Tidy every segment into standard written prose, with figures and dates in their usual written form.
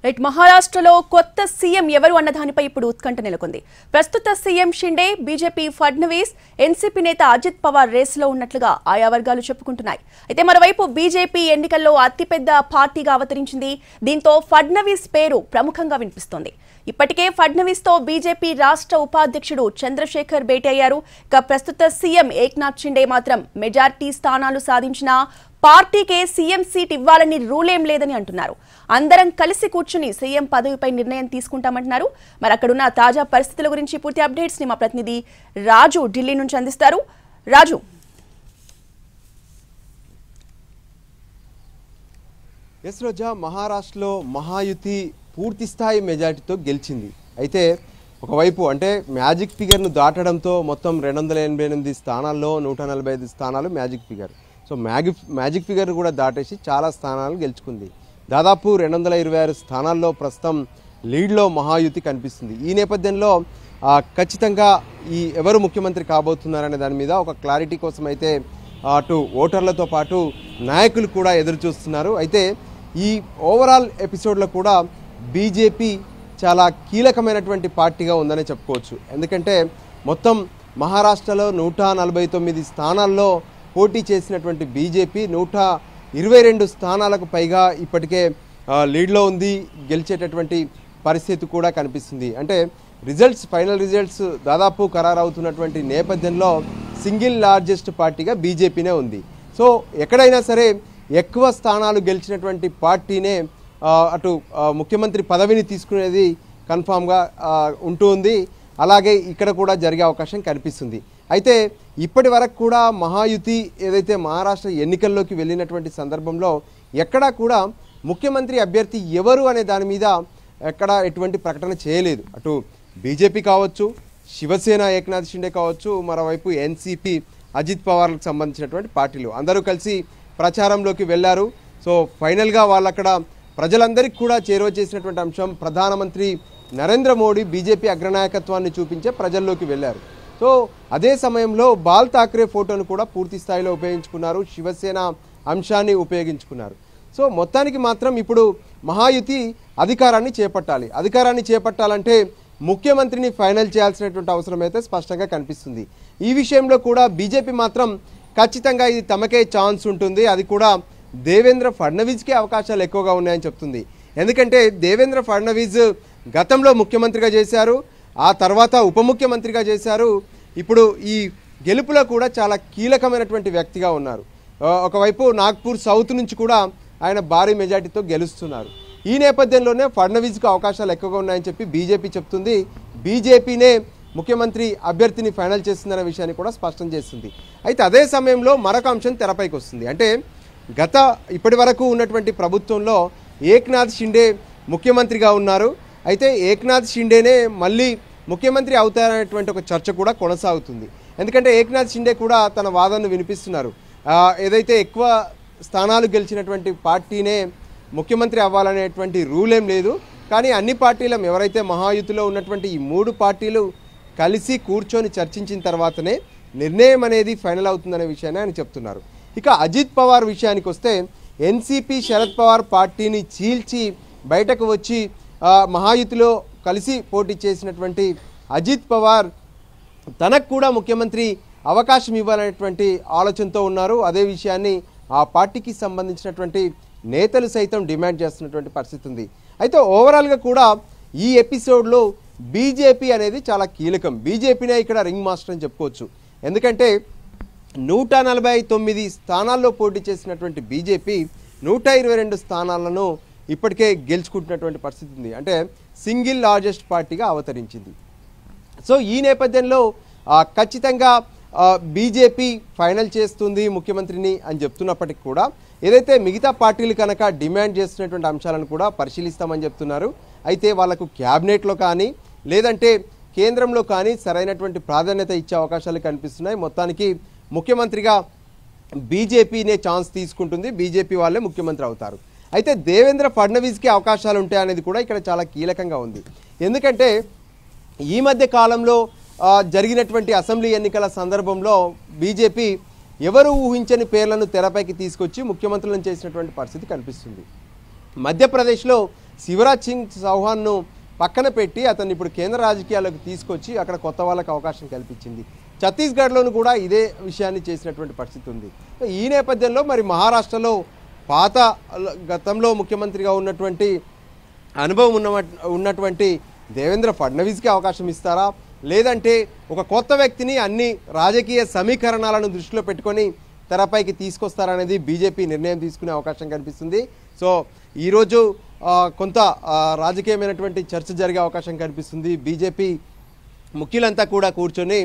Right మహారాష్ట్రలో కొత్త CM ఎవరు అన్న దానిపై ఇప్పుడు ఉత్కంఠ నెలకొంది. ప్రస్తుత CM Shinde, BJP Fadnavis, NCP నేత అజిత్ పవార్ రేసులో ఉన్నట్లుగా ఆయా వర్గాలు చెప్పుకుంటున్నాయి. అయితే మరోవైపు బీజేపీ ఎన్నికల్లో అతిపెద్ద పార్టీగా అవతరించింది. దీంతో ఫడ్నవీస్ పేరు ప్రముఖంగా వినిపిస్తోంది. ఇప్పటికే ఫడ్నవీస్ తో బీజేపీ రాష్ట్ర ఉపాధ్యక్షుడు చంద్రశేఖర్ భేటీ అయ్యారు. ఇక ప్రస్తుత సీఎం ఏక్నాథ్ షిండే మాత్రం మెజార్టీ స్థానాలు సాధించిన పార్టీకే సీఎం సీట్ ఇవ్వాలని రూలేం లేదని అంటున్నారు. అందరం కలిసి కూర్చుని సీఎం పదవిపై నిర్ణయం తీసుకుంటామంటున్నారు. మరి అక్కడున్న తాజా పరిస్థితుల గురించి పూర్తి అప్డేట్స్ ని మా ప్రతినిధి రాజు ఢిల్లీ నుంచి అందిస్తారు. రాజు, ఎస్ రోజా, మహారాష్ట్రలో మహాయుతి పూర్తి స్థాయి మెజార్టీతో గెలిచింది. అయితే ఒకవైపు అంటే మ్యాజిక్ ఫిగర్ను దాటడంతో మొత్తం 288 స్థానాల్లో 145 స్థానాలు magic figure. So magic figure కూడా దాటేసి చాలా స్థానాలు గెలుచుకుంది. దాదాపు 226 స్థానాల్లో ప్రస్తుతం లీడ్లో మహాయుతి కనిపిస్తుంది. ఈ నేపథ్యంలో ఖచ్చితంగా ఎవరు ముఖ్యమంత్రి కాబోతున్నారనే దాని మీద ఒక క్లారిటీ కోసం అయితే అటు ఓటర్లతో పాటు నాయకులు కూడా ఎదురు చూస్తున్నారు. అయితే ఈ ఓవరాల్ ఎపిసోడ్లో కూడా బీజేపీ చాలా కీలకమైనటువంటి పార్టీగా ఉందని చెప్పుకోవచ్చు. ఎందుకంటే మొత్తం మహారాష్ట్రలో 149 స్థానాల్లో పోటీ చేసినటువంటి బీజేపీ 122 స్థానాలకు పైగా ఇప్పటికే లీడ్లో ఉంది. గెలిచేటటువంటి పరిస్థితి కూడా కనిపిస్తుంది. అంటే ఫైనల్ రిజల్ట్స్ దాదాపు ఖరారవుతున్నటువంటి నేపథ్యంలో సింగిల్ లార్జెస్ట్ పార్టీగా బీజేపీనే ఉంది. సో ఎక్కడైనా సరే ఎక్కువ స్థానాలు గెలిచినటువంటి పార్టీనే అటు ముఖ్యమంత్రి పదవిని తీసుకునేది కన్ఫామ్గా ఉంటుంది. అలాగే ఇక్కడ కూడా జరిగే అవకాశం కనిపిస్తుంది. అయితే ఇప్పటి వరకు కూడా మహాయుతి ఏదైతే మహారాష్ట్ర ఎన్నికల్లోకి వెళ్ళినటువంటి సందర్భంలో ఎక్కడా కూడా ముఖ్యమంత్రి అభ్యర్థి ఎవరు అనే దాని మీద ఎక్కడా ఎటువంటి ప్రకటన చేయలేదు. అటు బీజేపీ కావచ్చు, శివసేన ఏక్నాథ్ షిండే కావచ్చు, మరోవైపు ఎన్సీపీ అజిత్ పవార్లకు సంబంధించినటువంటి పార్టీలు అందరూ కలిసి ప్రచారంలోకి వెళ్ళారు. సో ఫైనల్గా వాళ్ళక్కడ ప్రజలందరికీ కూడా చేరువ చేసినటువంటి అంశం ప్రధానమంత్రి నరేంద్ర మోడీ బీజేపీ అగ్రనాయకత్వాన్ని చూపించే ప్రజల్లోకి వెళ్ళారు. సో అదే సమయంలో బాల్ ఠాక్రే ఫోటోను కూడా పూర్తి స్థాయిలో ఉపయోగించుకున్నారు, శివసేన అంశాన్ని ఉపయోగించుకున్నారు. సో మొత్తానికి మాత్రం ఇప్పుడు మహాయుతి అధికారాన్ని చేపట్టాలంటే ముఖ్యమంత్రిని ఫైనల్ చేయాల్సినటువంటి అవసరం అయితే స్పష్టంగా కనిపిస్తుంది. ఈ విషయంలో కూడా బీజేపీ మాత్రం ఖచ్చితంగా ఇది తమకే ఛాన్స్ ఉంటుంది, అది కూడా దేవేంద్ర ఫడ్నవీస్కే అవకాశాలు ఎక్కువగా ఉన్నాయని చెప్తుంది. ఎందుకంటే దేవేంద్ర ఫడ్నవీస్ గతంలో ముఖ్యమంత్రిగా చేశారు, ఆ తర్వాత ఉప ముఖ్యమంత్రిగా చేశారు. ఇప్పుడు ఈ గెలుపులో కూడా చాలా కీలకమైనటువంటి వ్యక్తిగా ఉన్నారు. ఒకవైపు నాగ్పూర్ సౌత్ నుంచి కూడా ఆయన భారీ మెజార్టీతో గెలుస్తున్నారు. ఈ నేపథ్యంలోనే ఫడ్నవీస్కు అవకాశాలు ఎక్కువగా ఉన్నాయని చెప్పి బీజేపీ చెప్తుంది. బీజేపీనే ముఖ్యమంత్రి అభ్యర్థిని ఫైనల్ చేస్తుందనే విషయాన్ని కూడా స్పష్టం చేస్తుంది. అయితే అదే సమయంలో మరొక అంశం తెరపైకి వస్తుంది. అంటే ఇప్పటి వరకు ఉన్నటువంటి ప్రభుత్వంలో ఏక్నాథ్ షిండే ముఖ్యమంత్రిగా ఉన్నారు. అయితే ఏక్నాథ్ షిండేనే మళ్ళీ ముఖ్యమంత్రి అవుతారనేటువంటి ఒక చర్చ కూడా కొనసాగుతుంది. ఎందుకంటే ఏక్నాథ్ షిండే కూడా తన వాదనను వినిపిస్తున్నారు. ఏదైతే ఎక్కువ స్థానాలు గెలిచినటువంటి పార్టీనే ముఖ్యమంత్రి అవ్వాలనేటువంటి రూల్ ఏం లేదు, కానీ అన్ని పార్టీలు ఎవరైతే మహాయుతిలో ఉన్నటువంటి ఈ 3 పార్టీలు కలిసి కూర్చొని చర్చించిన తర్వాతనే నిర్ణయం అనేది ఫైనల్ అవుతుందనే విషయాన్ని ఆయన చెప్తున్నారు. ఇక అజిత్ పవార్ విషయానికి వస్తే ఎన్సీపీ శరద్ పవార్ పార్టీని చీల్చి బయటకు వచ్చి మహాయుతిలో కలిసి పోటీ చేసినటువంటి అజిత్ పవార్ తనకు కూడా ముఖ్యమంత్రి అవకాశం ఇవ్వాలనేటువంటి ఆలోచనతో ఉన్నారు. అదే విషయాన్ని ఆ పార్టీకి సంబంధించినటువంటి నేతలు సైతం డిమాండ్ చేస్తున్నటువంటి పరిస్థితి ఉంది. అయితే ఓవరాల్గా కూడా ఈ ఎపిసోడ్లో బీజేపీ అనేది చాలా కీలకం. బీజేపీనే ఇక్కడ రింగ్ మాస్టర్ అని చెప్పుకోవచ్చు. ఎందుకంటే 149 స్థానాల్లో పోటీ చేసినటువంటి బీజేపీ 122 స్థానాలను ఇప్పటికే గెలుచుకుంటున్నటువంటి పరిస్థితి ఉంది. అంటే సింగిల్ లార్జెస్ట్ పార్టీగా అవతరించింది. సో ఈ నేపథ్యంలో ఖచ్చితంగా బీజేపీ ఫైనల్ చేస్తుంది ముఖ్యమంత్రిని అని చెప్తున్నప్పటికీ కూడా ఏదైతే మిగతా పార్టీలు కనుక డిమాండ్ చేస్తున్నటువంటి అంశాలను కూడా పరిశీలిస్తామని చెప్తున్నారు. అయితే వాళ్లకు క్యాబినెట్లో కానీ లేదంటే కేంద్రంలో కానీ సరైనటువంటి ప్రాధాన్యత ఇచ్చే అవకాశాలు కనిపిస్తున్నాయి. మొత్తానికి ముఖ్యమంత్రిగా బీజేపీనే ఛాన్స్ తీసుకుంటుంది, బీజేపీ వాళ్ళే ముఖ్యమంత్రి అవుతారు. అయితే దేవేంద్ర ఫడ్నవీస్కి అవకాశాలు ఉంటాయి అనేది కూడా ఇక్కడ చాలా కీలకంగా ఉంది. ఎందుకంటే ఈ మధ్య కాలంలో జరిగినటువంటి అసెంబ్లీ ఎన్నికల సందర్భంలో బీజేపీ ఎవరు ఊహించని పేర్లను తెరపైకి తీసుకొచ్చి ముఖ్యమంత్రులను చేసినటువంటి పరిస్థితి కనిపిస్తుంది. మధ్యప్రదేశ్లో శివరాజ్ సింగ్ చౌహాన్ను పక్కన పెట్టి అతన్ని ఇప్పుడు కేంద్ర రాజకీయాల్లోకి తీసుకొచ్చి అక్కడ కొత్త వాళ్ళకు అవకాశం కల్పించింది. ఛత్తీస్గఢ్లోనూ కూడా ఇదే విషయాన్ని చేసినటువంటి పరిస్థితి ఉంది. ఈ నేపథ్యంలో మరి మహారాష్ట్రలో పాత గతంలో ముఖ్యమంత్రిగా ఉన్నటువంటి అనుభవం ఉన్నటువంటి దేవేంద్ర ఫడ్నవీస్కి అవకాశం ఇస్తారా, లేదంటే ఒక కొత్త వ్యక్తిని అన్ని రాజకీయ సమీకరణాలను దృష్టిలో పెట్టుకొని తెరపైకి తీసుకొస్తారనేది బీజేపీ నిర్ణయం తీసుకునే అవకాశం కనిపిస్తుంది. సో ఈరోజు కొంత రాజకీయమైనటువంటి చర్చ జరిగే అవకాశం కనిపిస్తుంది. బీజేపీ ముఖ్యులంతా కూడా కూర్చొని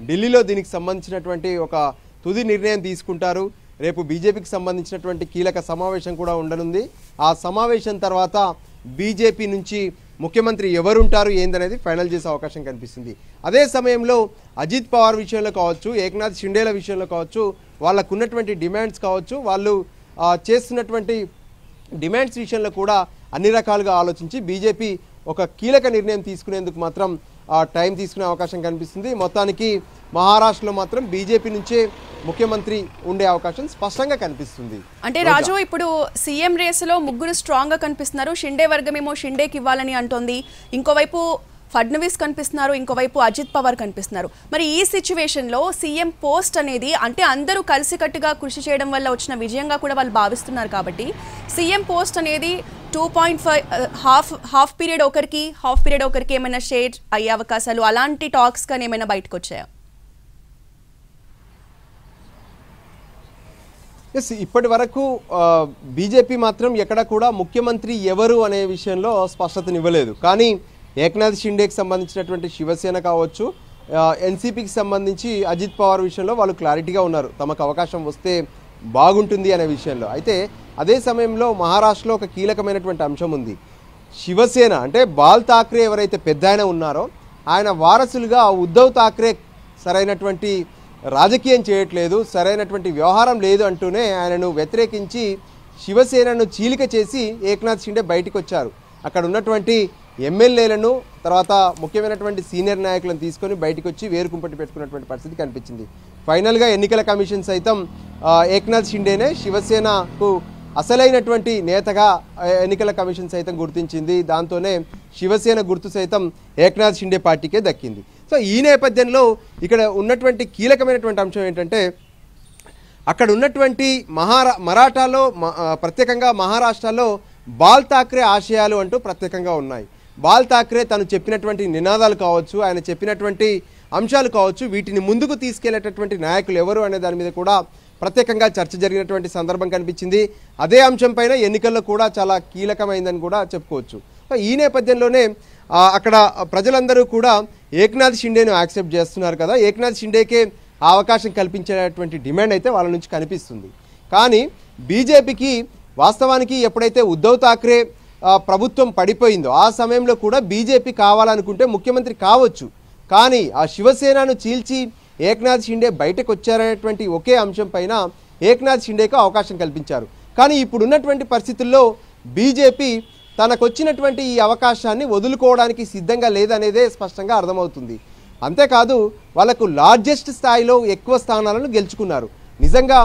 ఢిల్లీలో దీనికి సంబంధించినటువంటి ఒక తుది నిర్ణయం తీసుకుంటారు. రేపు బీజేపీకి సంబంధించినటువంటి కీలక సమావేశం కూడా ఉండనుంది. ఆ సమావేశం తర్వాత బీజేపీ నుంచి ముఖ్యమంత్రి ఎవరుంటారు ఏందనేది ఫైనల్ చేసే అవకాశం కనిపిస్తుంది. అదే సమయంలో అజిత్ పవార్ విషయంలో కావచ్చు, ఏక్నాథ్ షిండేల విషయంలో కావచ్చు, వాళ్ళకు ఉన్నటువంటి డిమాండ్స్ కావచ్చు, వాళ్ళు చేస్తున్నటువంటి డిమాండ్స్ విషయంలో కూడా అన్ని రకాలుగా ఆలోచించి బీజేపీ ఒక కీలక నిర్ణయం తీసుకునేందుకు మాత్రం టైం తీసుకునే అవకాశం కనిపిస్తుంది. మొత్తానికి మహారాష్ట్రలో మాత్రం బీజేపీ నుంచే ముఖ్యమంత్రి ఉండే అవకాశం స్పష్టంగా కనిపిస్తుంది. అంటే రాజు, ఇప్పుడు సీఎం రేసులో ముగ్గురు స్ట్రాంగ్ గా కనిపిస్తున్నారు. షిండే వర్గమేమో షిండేకి ఇవ్వాలని అంటోంది, ఇంకోవైపు ఫడ్నవీస్ కనిపిస్తున్నారు, ఇంకోవైపు అజిత్ పవార్ కనిపిస్తున్నారు. మరి ఈ సిచ్యువేషన్లో సీఎం పోస్ట్ అనేది అంటే అందరూ కలిసికట్టుగా కృషి చేయడం వల్ల వచ్చిన విజయంగా కూడా వాళ్ళు భావిస్తున్నారు. కాబట్టి సీఎం పోస్ట్ అనేది 2.5 హాఫ్ పీరియడ్ ఒకరికి ఏమైనా షేర్ అయ్యే అవకాశాలు అలాంటి టాక్స్ కానీ ఏమైనా బయటకు వచ్చాయా? ఎస్, ఇప్పటి వరకు బీజేపీ మాత్రం ఎక్కడ కూడా ముఖ్యమంత్రి ఎవరు అనే విషయంలో స్పష్టతనివ్వలేదు. కానీ ఏక్నాథ్ షిండేకి సంబంధించినటువంటి శివసేన కావచ్చు, ఎన్సీపీకి సంబంధించి అజిత్ పవార్ విషయంలో వాళ్ళు క్లారిటీగా ఉన్నారు, తమకు అవకాశం వస్తే బాగుంటుంది అనే విషయంలో. అయితే అదే సమయంలో మహారాష్ట్రలో ఒక కీలకమైనటువంటి అంశం ఉంది. శివసేన అంటే బాల్ ఠాక్రే ఎవరైతే పెద్ద ఆయన ఉన్నారో ఆయన వారసులుగా ఉద్ధవ్ ఠాక్రే సరైనటువంటి రాజకీయం చేయట్లేదు, సరైనటువంటి వ్యవహారం లేదు అంటూనే ఆయనను వ్యతిరేకించి శివసేనను చీలిక చేసి ఏక్నాథ్ షిండే బయటకు వచ్చారు. అక్కడ ఉన్నటువంటి ఎమ్మెల్యేలను తర్వాత ముఖ్యమైనటువంటి సీనియర్ నాయకులను తీసుకొని బయటకు వచ్చి వేరుకుంపటి పెట్టుకున్నటువంటి పరిస్థితి కనిపించింది. ఫైనల్గా ఎన్నికల కమిషన్ సైతం ఏక్నాథ్ షిండేనే శివసేనకు అసలైనటువంటి నేతగా ఎన్నికల కమిషన్ సైతం గుర్తించింది. దాంతోనే శివసేన గుర్తు సైతం ఏక్నాథ్ షిండే పార్టీకే దక్కింది. సో ఈ నేపథ్యంలో ఇక్కడ ఉన్నటువంటి కీలకమైనటువంటి అంశం ఏంటంటే అక్కడ ఉన్నటువంటి మరాఠాలో ప్రత్యేకంగా మహారాష్ట్రలో బాల్ ఠాక్రే ఆశయాలు అంటూ ప్రత్యేకంగా ఉన్నాయి. బాల్ ఠాక్రే తను చెప్పినటువంటి నినాదాలు కావచ్చు, ఆయన చెప్పినటువంటి అంశాలు కావచ్చు, వీటిని ముందుకు తీసుకెళ్లేటటువంటి నాయకులు ఎవరు అనే దాని మీద కూడా ప్రత్యేకంగా చర్చ జరిగినటువంటి సందర్భం కనిపించింది. అదే అంశం పైన ఎన్నికల్లో కూడా చాలా కీలకమైందని కూడా చెప్పుకోవచ్చు. ఈ నేపథ్యంలోనే అక్కడ ప్రజలందరూ కూడా ఏక్నాథ్ షిండేను యాక్సెప్ట్ చేస్తున్నారు కదా, ఏక్నాథ్ షిండేకే అవకాశం కల్పించేటువంటి డిమాండ్ అయితే వాళ్ళ నుంచి కనిపిస్తుంది. కానీ బీజేపీకి వాస్తవానికి ఎప్పుడైతే ఉద్ధవ్ ఠాక్రే ప్రభుత్వం పడిపోయిందో ఆ సమయంలో కూడా బీజేపీ కావాలనుకుంటే ముఖ్యమంత్రి కావచ్చు. కానీ ఆ శివసేనను చీల్చి ఏక్నాథ్ షిండే బయటకు వచ్చారనేటువంటి ఒకే అంశం పైన ఏక్నాథ్ షిండేకు అవకాశం కల్పించారు. కానీ ఇప్పుడున్నటువంటి పరిస్థితుల్లో బీజేపీ తనకొచ్చినటువంటి ఈ అవకాశాన్ని వదులుకోవడానికి సిద్ధంగా లేదనేదే స్పష్టంగా అర్థమవుతుంది. అంతేకాదు వాళ్ళకు లార్జెస్ట్ స్థాయిలో ఎక్కువ స్థానాలను గెలుచుకున్నారు. నిజంగా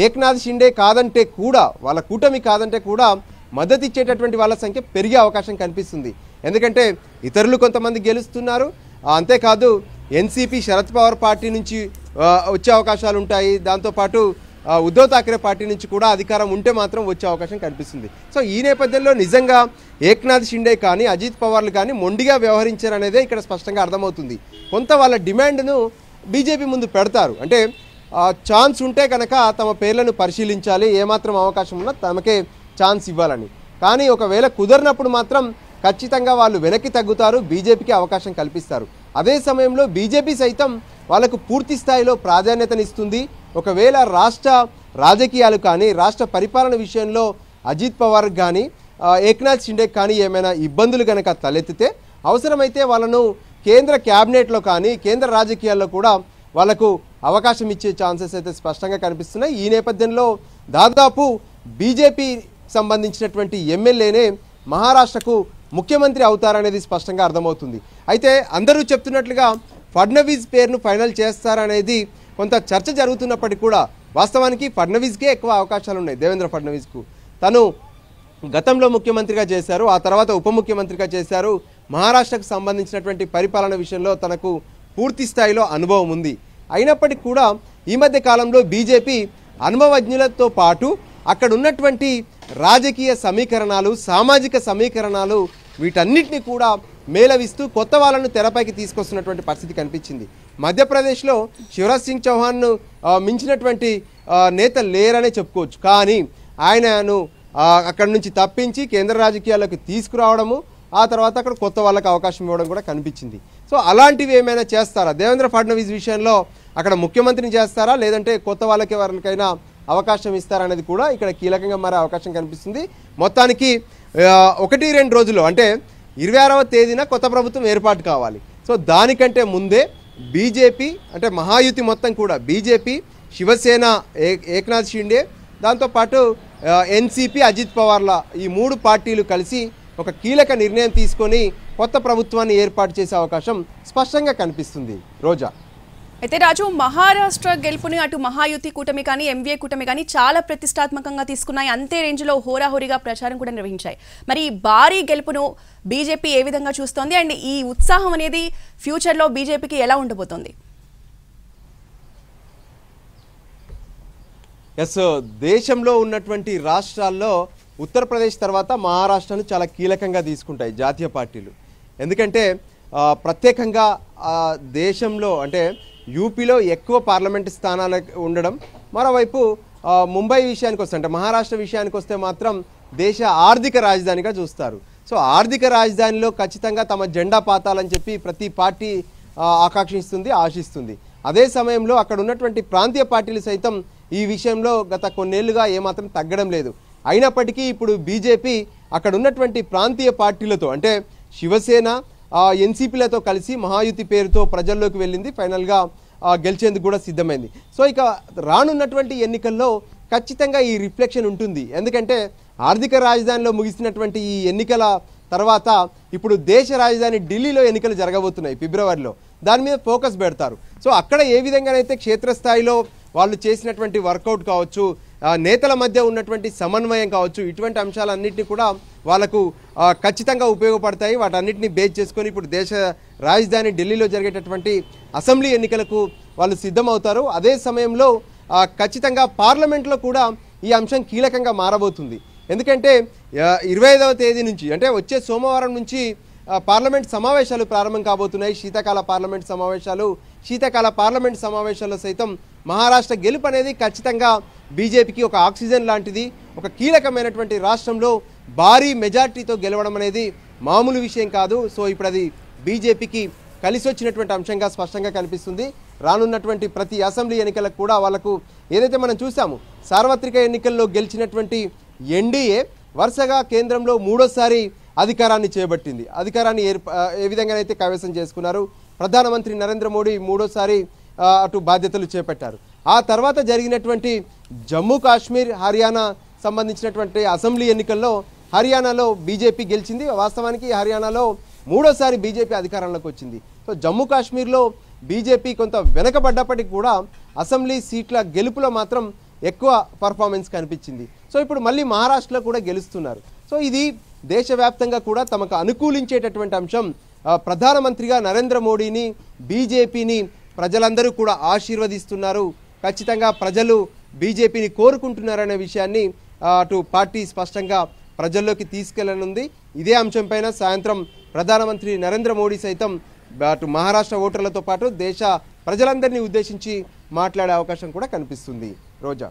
ఏక్నాథ్ షిండే కాదంటే కూడా, వాళ్ళ కూటమి కాదంటే కూడా మద్దతు ఇచ్చేటటువంటి వాళ్ళ సంఖ్య పెరిగే అవకాశం కనిపిస్తుంది. ఎందుకంటే ఇతరులు కొంతమంది గెలుస్తున్నారు. అంతేకాదు ఎన్సీపీ శరద్ పవార్ పార్టీ నుంచి వచ్చే అవకాశాలు ఉంటాయి. దాంతోపాటు ఉద్ధవ్ ఠాక్రే పార్టీ నుంచి కూడా అధికారం ఉంటే మాత్రం వచ్చే అవకాశం కనిపిస్తుంది. సో ఈ నేపథ్యంలో నిజంగా ఏక్నాథ్ షిండే కానీ అజిత్ పవార్లు కానీ మొండిగా వ్యవహరించారనేదే ఇక్కడ స్పష్టంగా అర్థమవుతుంది. కొంత వాళ్ళ డిమాండ్ను బీజేపీ ముందు పెడతారు. అంటే ఛాన్స్ ఉంటే కనుక తమ పేర్లను పరిశీలించాలి, ఏమాత్రం అవకాశం ఉన్నా తమకే ఛాన్స్ ఇవ్వాలని. కానీ ఒకవేళ కుదరినప్పుడు మాత్రం ఖచ్చితంగా వాళ్ళు వెనక్కి తగ్గుతారు, బీజేపీకి అవకాశం కల్పిస్తారు. అదే సమయంలో బీజేపీ సైతం వాళ్ళకు పూర్తి స్థాయిలో ప్రాధాన్యతనిస్తుంది. ఒకవేళ రాష్ట్ర రాజకీయాలు కానీ రాష్ట్ర పరిపాలన విషయంలో అజిత్ పవార్ కానీ ఏక్నాథ్ షిండేకి కానీ ఏమైనా ఇబ్బందులు కనుక తలెత్తితే అవసరమైతే వాళ్ళను కేంద్ర క్యాబినెట్లో కానీ కేంద్ర రాజకీయాల్లో కూడా వాళ్ళకు అవకాశం ఇచ్చే ఛాన్సెస్ అయితే స్పష్టంగా కనిపిస్తున్నాయి. ఈ నేపథ్యంలో దాదాపు బీజేపీ సంబంధించినటువంటి ఎమ్మెల్యేనే మహారాష్ట్రకు ముఖ్యమంత్రి అవుతారనేది స్పష్టంగా అర్థమవుతుంది. అయితే అందరూ చెప్తున్నట్లుగా ఫడ్నవీస్ పేరును ఫైనల్ చేస్తారనేది కొంత చర్చ జరుగుతున్నప్పటికీ కూడా వాస్తవానికి ఫడ్నవీస్కే ఎక్కువ అవకాశాలు ఉన్నాయి. దేవేంద్ర ఫడ్నవీస్కు తను గతంలో ముఖ్యమంత్రిగా చేశారు, ఆ తర్వాత ఉప ముఖ్యమంత్రిగా చేశారు. మహారాష్ట్రకు సంబంధించినటువంటి పరిపాలన విషయంలో తనకు పూర్తి స్థాయిలో అనుభవం ఉంది. అయినప్పటికీ కూడా ఈ మధ్య కాలంలో బీజేపీ అనుభవజ్ఞులతో పాటు అక్కడ ఉన్నటువంటి రాజకీయ సమీకరణాలు, సామాజిక సమీకరణాలు వీటన్నిటిని కూడా మేళవిస్తూ కొత్త వాళ్ళను తెరపైకి తీసుకొస్తున్నటువంటి పరిస్థితి కనిపించింది. మధ్యప్రదేశ్లో శివరాజ్ సింగ్ చౌహాన్ను మించినటువంటి నేత లేరనే చెప్పుకోవచ్చు. కానీ ఆయనను అక్కడి నుంచి తప్పించి కేంద్ర రాజకీయాల్లోకి తీసుకురావడము, ఆ తర్వాత అక్కడ కొత్త వాళ్ళకి అవకాశం ఇవ్వడం కూడా కనిపించింది. సో అలాంటివి ఏమైనా చేస్తారా? దేవేంద్ర ఫడ్నవీస్ విషయంలో అక్కడ ముఖ్యమంత్రిని చేస్తారా, లేదంటే కొత్త వాళ్ళకి ఎవరికైనా అవకాశం ఇస్తారా అనేది కూడా ఇక్కడ కీలకంగా మారే అవకాశం కనిపిస్తుంది. మొత్తానికి 1-2 రోజుల్లో అంటే 26వ తేదీన కొత్త ప్రభుత్వం ఏర్పాటు కావాలి. సో దానికంటే ముందే బీజేపీ అంటే మహాయుతి మొత్తం కూడా బీజేపీ, శివసేన ఏక్నాథ్ షిండే, దాంతోపాటు ఎన్సీపీ అజిత్ పవార్ల ఈ 3 పార్టీలు కలిసి ఒక కీలక నిర్ణయం తీసుకొని కొత్త ప్రభుత్వాన్ని ఏర్పాటు చేసే అవకాశం స్పష్టంగా కనిపిస్తుంది. రోజా, అయితే రాజు, మహారాష్ట్ర గెలుపుని అటు మహాయుతి కూటమి కానీ ఎంవీఏ కూటమి కానీ చాలా ప్రతిష్టాత్మకంగా తీసుకున్నాయి. అంతే రేంజ్లో హోరాహోరీగా ప్రచారం కూడా నిర్వహించాయి. మరి భారీ గెలుపును బీజేపీ ఏ విధంగా చూస్తోంది అండ్ ఈ ఉత్సాహం అనేది ఫ్యూచర్లో బీజేపీకి ఎలా ఉండబోతోంది? ఎస్, దేశంలో ఉన్నటువంటి రాష్ట్రాల్లో ఉత్తరప్రదేశ్ తర్వాత మహారాష్ట్రను చాలా కీలకంగా తీసుకుంటాయి జాతీయ పార్టీలు. ఎందుకంటే ప్రత్యేకంగా దేశంలో అంటే యూపీలో ఎక్కువ పార్లమెంటు స్థానాలు ఉండడం, మరోవైపు ముంబై విషయానికి వస్తే అంటే మహారాష్ట్ర విషయానికి వస్తే మాత్రం దేశ ఆర్థిక రాజధానిగా చూస్తారు. సో ఆర్థిక రాజధానిలో ఖచ్చితంగా తమ జెండా పాతాలని చెప్పి ప్రతి పార్టీ ఆకాంక్షిస్తుంది, ఆశిస్తుంది. అదే సమయంలో అక్కడ ఉన్నటువంటి ప్రాంతీయ పార్టీలు సైతం ఈ విషయంలో గత కొన్నేళ్లుగా ఏమాత్రం తగ్గడం లేదు. అయినప్పటికీ ఇప్పుడు బీజేపీ అక్కడ ఉన్నటువంటి ప్రాంతీయ పార్టీలతో అంటే శివసేన, ఎన్సీపీలతో కలిసి మహాయుతి పేరుతో ప్రజల్లోకి వెళ్ళింది. ఫైనల్గా గెలిచేందుకు కూడా సిద్ధమైంది. సో ఇక రానున్నటువంటి ఎన్నికల్లో ఖచ్చితంగా ఈ రిఫ్లెక్షన్ ఉంటుంది. ఎందుకంటే ఆర్థిక రాజధానిలో ముగిసినటువంటి ఈ ఎన్నికల తర్వాత ఇప్పుడు దేశ రాజధాని ఢిల్లీలో ఎన్నికలు జరగబోతున్నాయి ఫిబ్రవరిలో. దాని మీద ఫోకస్ పెడతారు. సో అక్కడ ఏ విధంగానైతే క్షేత్రస్థాయిలో వాళ్ళు చేసినటువంటి వర్కౌట్ కావచ్చు, నేతల మధ్య ఉన్నటువంటి సమన్వయం కావచ్చు, ఇటువంటి అంశాలన్నింటినీ కూడా వాళ్ళకు ఖచ్చితంగా ఉపయోగపడతాయి. వాటన్నిటిని బేస్ చేసుకొని ఇప్పుడు దేశ రాజధాని ఢిల్లీలో జరిగేటటువంటి అసెంబ్లీ ఎన్నికలకు వాళ్ళు సిద్ధమవుతారు. అదే సమయంలో ఖచ్చితంగా పార్లమెంట్లో కూడా ఈ అంశం కీలకంగా మారబోతుంది. ఎందుకంటే 25వ తేదీ నుంచి అంటే వచ్చే సోమవారం నుంచి పార్లమెంట్ సమావేశాలు ప్రారంభం కాబోతున్నాయి. శీతాకాల పార్లమెంట్ సమావేశాల్లో సైతం మహారాష్ట్ర గెలుపు అనేది ఖచ్చితంగా బీజేపీకి ఒక ఆక్సిజన్ లాంటిది. ఒక కీలకమైనటువంటి రాష్ట్రంలో భారీ మెజార్టీతో గెలవడం అనేది మామూలు విషయం కాదు. సో ఇప్పుడు అది బీజేపీకి కలిసి వచ్చినటువంటి అంశంగా స్పష్టంగా కనిపిస్తుంది. రానున్నటువంటి ప్రతి అసెంబ్లీ ఎన్నికలకు కూడా వాళ్ళకు ఏదైతే మనం చూసాము, సార్వత్రిక ఎన్నికల్లో గెలిచినటువంటి ఎన్డీఏ వరుసగా కేంద్రంలో 3వ అధికారాన్ని చేపట్టింది. అధికారాన్ని ఏ విధంగానైతే కైవసం చేసుకున్నారు. ప్రధానమంత్రి నరేంద్ర మోడీ 3వ అటు బాధ్యతలు చేపట్టారు. ఆ తర్వాత జరిగినటువంటి జమ్మూ కాశ్మీర్, హర్యానా సంబంధించినటువంటి అసెంబ్లీ ఎన్నికల్లో హర్యానాలో బీజేపీ గెలిచింది. వాస్తవానికి హర్యానాలో 3వ బీజేపీ అధికారంలోకి వచ్చింది. సో జమ్మూ కాశ్మీర్లో బీజేపీ కొంత వెనకబడ్డప్పటికీ కూడా అసెంబ్లీ సీట్ల గెలుపులో మాత్రం ఎక్కువ పర్ఫార్మెన్స్ కనిపించింది. సో ఇప్పుడు మళ్ళీ మహారాష్ట్రలో కూడా గెలుస్తున్నారు. సో ఇది దేశవ్యాప్తంగా కూడా తమకు అనుకూలించేటటువంటి అంశం. ప్రధానమంత్రిగా నరేంద్ర మోడీని, బీజేపీని ప్రజలందరూ కూడా ఆశీర్వదిస్తున్నారు. ఖచ్చితంగా ప్రజలు బీజేపీని కోరుకుంటున్నారనే విషయాన్ని అటు పార్టీ స్పష్టంగా ప్రజల్లోకి తీసుకెళ్లనుంది. ఇదే అంశంపైన సాయంత్రం ప్రధానమంత్రి నరేంద్ర మోడీ సైతం అటు మహారాష్ట్ర ఓటర్లతో పాటు దేశ ప్రజలందరినీ ఉద్దేశించి మాట్లాడే అవకాశం కూడా కనిపిస్తుంది. రోజా,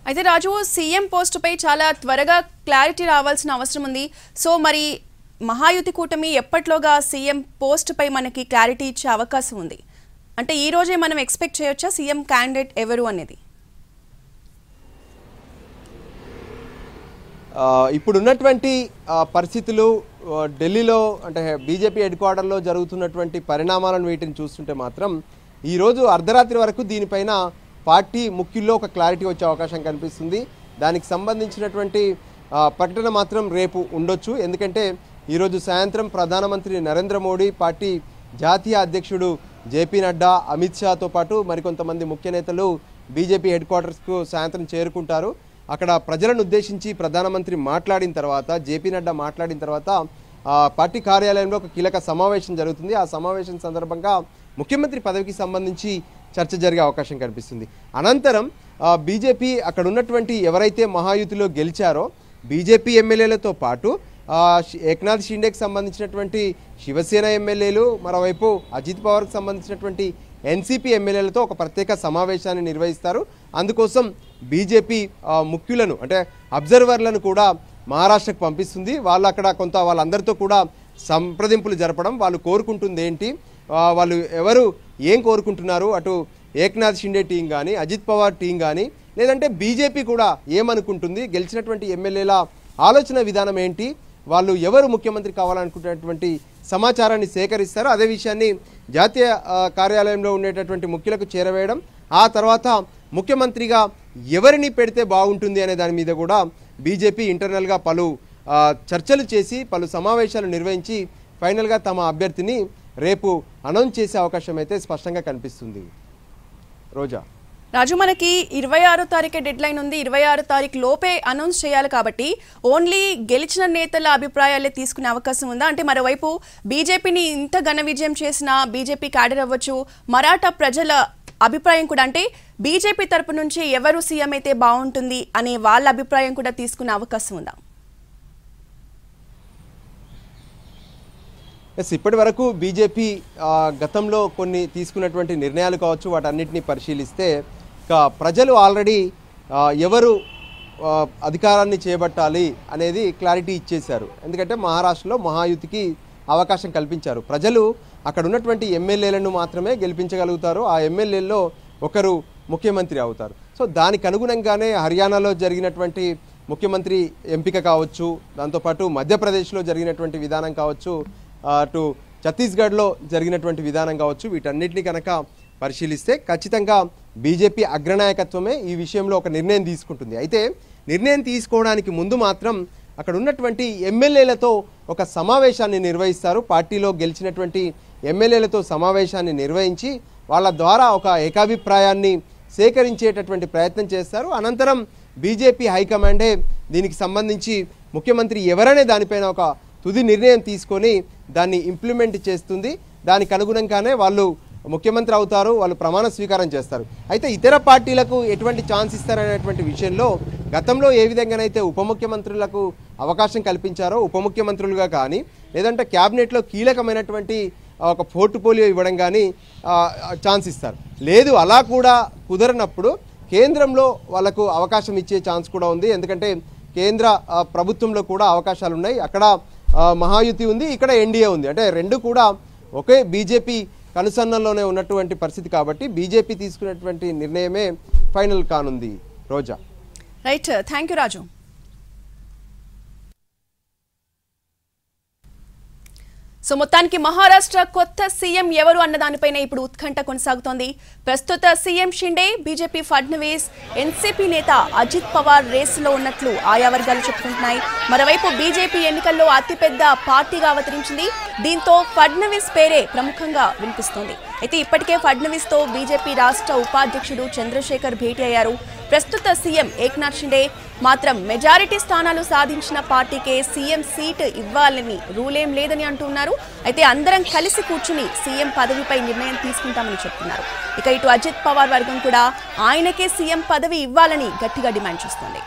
అయితే రాజు, సీఎం పోస్టుపై చాలా త్వరగా క్లారిటీ రావాల్సిన అవసరం ఉంది. సో మరి మహాయుతి కూటమి ఎప్పట్లోగా సీఎం పోస్టుపై మనకి క్లారిటీ ఇచ్చే అవకాశం ఉంది అంటే ఈ రోజే మనం ఎక్స్పెక్ట్ చేయొచ్చా సీఎం క్యాండిడేట్ ఎవరు అనేది? ఇప్పుడున్నటువంటి పరిస్థితులు ఢిల్లీలో అంటే బీజేపీ హెడ్ క్వార్టర్లో జరుగుతున్నటువంటి పరిణామాలను వీటిని చూస్తుంటే మాత్రం ఈరోజు అర్ధరాత్రి వరకు దీనిపైన పార్టీ ముఖ్యుల్లో ఒక క్లారిటీ వచ్చే అవకాశం కనిపిస్తుంది. దానికి సంబంధించినటువంటి ప్రకటన మాత్రం రేపు ఉండొచ్చు. ఎందుకంటే ఈరోజు సాయంత్రం ప్రధానమంత్రి నరేంద్ర మోడీ, పార్టీ జాతీయ అధ్యక్షుడు జేపీ నడ్డా, అమిత్ షాతో పాటు మరికొంతమంది ముఖ్య నేతలు బీజేపీ హెడ్ క్వార్టర్స్కు సాయంత్రం చేరుకుంటారు. అక్కడ ప్రజలను ఉద్దేశించి ప్రధానమంత్రి మాట్లాడిన తర్వాత, జేపీ నడ్డా మాట్లాడిన తర్వాత పార్టీ కార్యాలయంలో ఒక కీలక సమావేశం జరుగుతుంది. ఆ సమావేశం సందర్భంగా ముఖ్యమంత్రి పదవికి సంబంధించి చర్చ జరిగే అవకాశం కనిపిస్తుంది. అనంతరం బీజేపీ అక్కడ ఉన్నటువంటి ఎవరైతే మహాయుతిలో గెలిచారో బీజేపీ ఎమ్మెల్యేలతో పాటు ఏక్నాథ్ షిండేకి సంబంధించినటువంటి శివసేన ఎమ్మెల్యేలు, మరోవైపు అజిత్ పవార్కి సంబంధించినటువంటి ఎన్సీపీ ఎమ్మెల్యేలతో ఒక ప్రత్యేక సమావేశాన్ని నిర్వహిస్తారు. అందుకోసం బీజేపీ ముఖ్యులను అంటే అబ్జర్వర్లను కూడా మహారాష్ట్రకు పంపిస్తుంది. వాళ్ళు అక్కడ కొంత వాళ్ళందరితో కూడా సంప్రదింపులు జరపడం, వాళ్ళు కోరుకుంటుంది ఏంటి, వాళ్ళు ఎవరు ఏం కోరుకుంటున్నారు, అటు ఏక్నాథ్ షిండే టీం కానీ అజిత్ పవార్ టీం కానీ లేదంటే బీజేపీ కూడా ఏమనుకుంటుంది, గెలిచినటువంటి ఎమ్మెల్యేల ఆలోచన విధానం ఏంటి, వాళ్ళు ఎవరు ముఖ్యమంత్రి కావాలనుకునేటువంటి సమాచారాన్ని సేకరిస్తారు. అదే విషయాన్ని జాతీయ కార్యాలయంలో ఉండేటటువంటి ముఖ్యులకు చేరవేయడం, ఆ తర్వాత ముఖ్యమంత్రిగా ఎవరిని పెడితే బాగుంటుంది అనే దాని మీద కూడా బీజేపీ ఇంటర్నల్గా పలు చర్చలు చేసి పలు సమావేశాలు నిర్వహించి ఫైనల్గా తమ అభ్యర్థిని రేపు అనౌన్స్ చేసే అవకాశం అయితే స్పష్టంగా కనిపిస్తుంది. రోజా, రాజు, మనకి 26 తారీఖు డెడ్ లైన్ ఉంది. 26 తారీఖు లోపే అనౌన్స్ చేయాలి కాబట్టి ఓన్లీ గెలిచిన నేతల అభిప్రాయాలే తీసుకునే అవకాశం ఉందా? అంటే మరోవైపు బీజేపీని ఇంత ఘన విజయం చేసిన బీజేపీ క్యాడర్ అవ్వచ్చు, మరాఠా ప్రజల అభిప్రాయం కూడా, అంటే బీజేపీ తరపు నుంచి ఎవరు సీఎం అయితే బాగుంటుంది అనే వాళ్ళ అభిప్రాయం కూడా తీసుకునే అవకాశం ఉందా? ఇప్పటి వరకు బీజేపీ గతంలో కొన్ని తీసుకున్నటువంటి నిర్ణయాలు కావచ్చు, వాటన్నిటిని పరిశీలిస్తే ప్రజలు ఆల్రెడీ ఎవరు అధికారాన్ని చేపట్టాలి అనేది క్లారిటీ ఇచ్చేశారు. ఎందుకంటే మహారాష్ట్రలో మహాయుతికి అవకాశం కల్పించారు. ప్రజలు అక్కడ ఉన్నటువంటి ఎమ్మెల్యేలను మాత్రమే గెలిపించగలుగుతారు. ఆ ఎమ్మెల్యేల్లో ఒకరు ముఖ్యమంత్రి అవుతారు. సో దానికి అనుగుణంగానే హర్యానాలో జరిగినటువంటి ముఖ్యమంత్రి ఎంపిక కావచ్చు, దాంతోపాటు మధ్యప్రదేశ్లో జరిగినటువంటి విధానం కావచ్చు, అటు ఛత్తీస్గఢ్లో జరిగినటువంటి విధానం కావచ్చు, వీటన్నిటిని కనుక పరిశీలిస్తే ఖచ్చితంగా బీజేపీ అగ్రనాయకత్వమే ఈ విషయంలో ఒక నిర్ణయం తీసుకుంటుంది. అయితే నిర్ణయం తీసుకోవడానికి ముందు మాత్రం అక్కడ ఉన్నటువంటి ఎమ్మెల్యేలతో ఒక సమావేశాన్ని నిర్వహిస్తారు. పార్టీలో గెలిచినటువంటి ఎమ్మెల్యేలతో సమావేశాన్ని నిర్వహించి వాళ్ళ ద్వారా ఒక ఏకాభిప్రాయాన్ని సేకరించేటటువంటి ప్రయత్నం చేస్తారు. అనంతరం బీజేపీ హైకమాండే దీనికి సంబంధించి ముఖ్యమంత్రి ఎవరనే దానిపైన ఒక తుది నిర్ణయం తీసుకొని దాన్ని ఇంప్లిమెంట్ చేస్తుంది. దానికి అనుగుణంగానే వాళ్ళు ముఖ్యమంత్రి అవుతారు, వాళ్ళు ప్రమాణ స్వీకారం చేస్తారు. అయితే ఇతర పార్టీలకు ఎటువంటి ఛాన్స్ ఇస్తారనేటువంటి విషయంలో గతంలో ఏ విధంగానైతే ఉప ముఖ్యమంత్రులకు అవకాశం కల్పించారో, ఉప ముఖ్యమంత్రులుగా కానీ లేదంటే క్యాబినెట్లో కీలకమైనటువంటి ఒక పోర్ట్ఫోలియో ఇవ్వడం కానీ ఛాన్స్ ఇస్తారు. లేదు అలా కూడా కుదరనప్పుడు కేంద్రంలో వాళ్ళకు అవకాశం ఇచ్చే ఛాన్స్ కూడా ఉంది. ఎందుకంటే కేంద్ర ప్రభుత్వంలో కూడా అవకాశాలు ఉన్నాయి. అక్కడ మహాయుతి ఉంది, ఇక్కడ ఎన్డీఏ ఉంది. అంటే రెండు కూడా ఒకే బీజేపీ కనుసన్నల్లోనే ఉన్నటువంటి పరిస్థితి కాబట్టి బీజేపీ తీసుకున్నటువంటి నిర్ణయమే ఫైనల్ కానుంది. Roja, right, thank you Raju. So మొత్తానికి మహారాష్ట్ర కొత్త సీఎం ఎవరు అన్న దానిపైన ఇప్పుడు ఉత్కంఠ కొనసాగుతోంది. ప్రస్తుత CM Shinde, BJP Fadnavis, NCP నేత అజిత్ పవార్ రేసులో ఉన్నట్లు ఆయా వర్గాలు చెప్పుకుంటున్నాయి. మరోవైపు బీజేపీ ఎన్నికల్లో అతిపెద్ద పార్టీగా అవతరించింది. దీంతో ఫడ్నవీస్ పేరే ప్రముఖంగా వినిపిస్తోంది. అయితే ఇప్పటికే ఫడ్నవీస్ తో బీజేపీ రాష్ట్ర ఉపాధ్యక్షుడు చంద్రశేఖర్ భేటీ అయ్యారు. ప్రస్తుత సీఎం ఏక్నాథ్ షిండే మాత్రం మెజారిటీ స్థానాలు సాధించిన పార్టీకే సీఎం సీట్ ఇవ్వాలని రూలేం లేదని అంటున్నారు. అయితే అందరం కలిసి కూర్చుని సీఎం పదవిపై నిర్ణయం తీసుకుంటామని చెప్తున్నారు. ఇక ఇటు అజిత్ పవార్ వర్గం కూడా ఆయనకే సీఎం పదవి ఇవ్వాలని గట్టిగా డిమాండ్ చేస్తోంది.